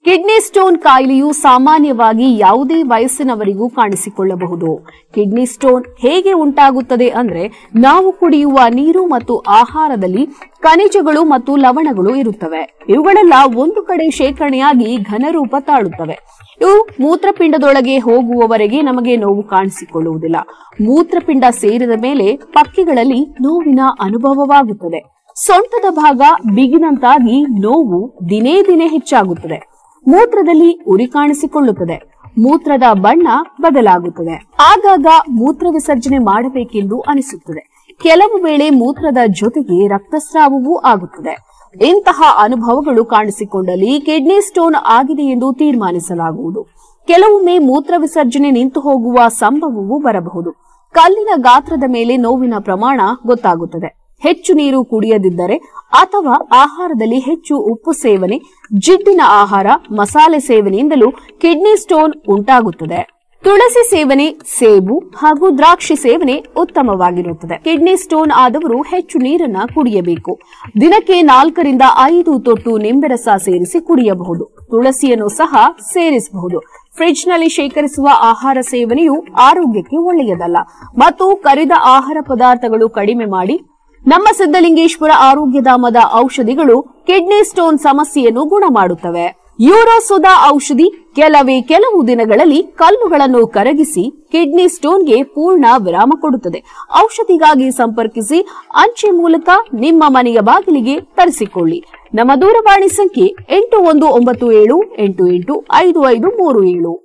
Kidney stone ಕಾಯಿಲೆಯು ಸಾಮಾನ್ಯವಾಗಿ ಯಾವುದೇ ವಯಸ್ಸಿನವರಿಗೂ ಕಾಣಿಸಿಕೊಳ್ಳಬಹುದು. Kidney stone ಹೇಗೆ ಉಂಟಾಗುತ್ತದೆ ಅಂದ್ರೆ ನಾವು ಕುಡಿಯುವ ನೀರು ಮತ್ತು ಆಹಾರದಲ್ಲಿ ಖನಿಜಗಳು ಮತ್ತು ಲವಣಗಳು ಇರುತ್ತವೆ. ಇವುಗಳೆಲ್ಲ ಒಂದು ಕಡೆ ಶೇಖರಣೆಯಾಗಿ ಘನರೂಪ ತಾಳುತ್ತವೆ. ಇವು ಮೂತ್ರಪಿಂಡದೊಳಗೆ ಹೋಗುವವರೆಗೆ ನಮಗೆ ನೋವು ಕಾಣಿಸಿಕೊಳ್ಳುವುದಿಲ್ಲ. ಮೂತ್ರಪಿಂಡ ಸೇರಿದ ಮೇಲೆ ಪಕ್ಕೆಗಳಲ್ಲಿ ನೋವಿನ ಅನುಭವವಾಗುತ್ತದೆ. ಸೊಂಟದ ಭಾಗ ಬಿಗಿದಂತಾಗಿ ನೋವು ದಿನೇ ದಿನೇ ಹೆಚ್ಚಾಗುತ್ತದೆ. ಮೂತ್ರದಲ್ಲಿ ಉರಿ ಕಾಣಿಸಿಕೊಳ್ಳುತ್ತದೆ. ಮೂತ್ರದ ಬಣ್ಣ ಬದಲಾಗುತ್ತದೆ. ಆಗಾಗ ಮೂತ್ರ ವಿಸರ್ಜನೆ ಮಾಡಬೇಕೆಂದು ಅನಿಸುತ್ತದೆ. ಕೆಲವು ವೇಳೆ ಮೂತ್ರದ ಜೊತೆಗೆ ರಕ್ತಸ್ರಾವವೂ ಆಗುತ್ತದೆ. ಇಂತಹ ಅನುಭವಗಳು ಕಾಣಿಸಿಕೊಂಡಲ್ಲಿ ಕಿಡ್ನಿ ಸ್ಟೋನ್ ಆಗಿದೆ ಎಂದು ತೀರ್ಮಾನಿಸಲಾಗುವುದು. ಕೆಲವೊಮ್ಮೆ ಮೂತ್ರ ವಿಸರ್ಜನೆ ನಿಂತು ಹೋಗುವ ಸಂಭವವೂ ಬರಬಹುದು. ಕಲ್ಲಿನ ಗಾತ್ರದ ಮೇಲೆ ನೋವಿನ ಪ್ರಮಾಣ ಗೊತ್ತಾಗುತ್ತದೆ. ಹೆಚ್ಚು ನೀರು ಕುಡಿಯದಿದ್ದರೆ ಅಥವಾ ಆಹಾರದಲ್ಲಿ ಹೆಚ್ಚು ಉಪ್ಪು ಸೇವನೆ, ಜಿಡ್ಡಿನ ಆಹಾರ, ಮಸಾಲೆ ಸೇವನೆಯಿಂದಲೂ ಕಿಡ್ನಿ ಸ್ಟೋನ್ ಉಂಟಾಗುತ್ತದೆ. ತುಳಸಿ ಸೇವನೆ, ಸೇಬು ಹಾಗೂ ದ್ರಾಕ್ಷಿ ಸೇವನೆ ಉತ್ತಮವಾಗಿರುತ್ತದೆ. ಕಿಡ್ನಿ ಸ್ಟೋನ್ ಆದವರು ಹೆಚ್ಚು ನೀರನ್ನ ಕುಡಿಯಬೇಕು. ದಿನಕ್ಕೆ 4 ರಿಂದ 5 ತೊಟ್ಟು ನಿಂಬೆರಸ ಸೇರಿಸಿ ಕುಡಿಯಬಹುದು. ತುಳಸಿಯನ್ನು ಸಹ ಸೇರಿಸಬಹುದು. ಫ್ರಿಡ್ಜ್ ನಲ್ಲಿ ಶೇಖರಿಸುವ ಆಹಾರ ಸೇವನೆಯು ಆರೋಗ್ಯಕ್ಕೆ ಒಳ್ಳೆಯದಲ್ಲ ಮತ್ತು ಕರಿದ ಆಹಾರ ಪದಾರ್ಥಗಳು ಕಡಿಮೆ ಮಾಡಿ. ನಮ್ಮ ಸಿದ್ದಲಿಂಗೇಶ್ವರ ಆರೋಗ್ಯಧಾಮದ ಔಷಧಿಗಳು ಕಿಡ್ನಿ ಸ್ಟೋನ್ ಸಮಸ್ಯೆಯನ್ನು ಗುಣ ಮಾಡುತ್ತವೆ. ಯೂರೋಸುಧಾ ಔಷಧಿ ಕೆಲವು ದಿನಗಳಲ್ಲಿ ಕಲ್ಲುಗಳನ್ನು ಕರಗಿಸಿ ಕಿಡ್ನಿ ಸ್ಟೋನ್ಗೆ ಪೂರ್ಣ ವಿರಾಮ ಕೊಡುತ್ತದೆ. ಔಷಧಿಗಾಗಿ ಸಂಪರ್ಕಿಸಿ. ಅಂಚೆ ಮೂಲಕ ನಿಮ್ಮ ಮನೆಯ ಬಾಗಿಲಿಗೆ ತರಿಸಿಕೊಳ್ಳಿ. ನಮ್ಮ ದೂರವಾಣಿ ಸಂಖ್ಯೆ 8197885537.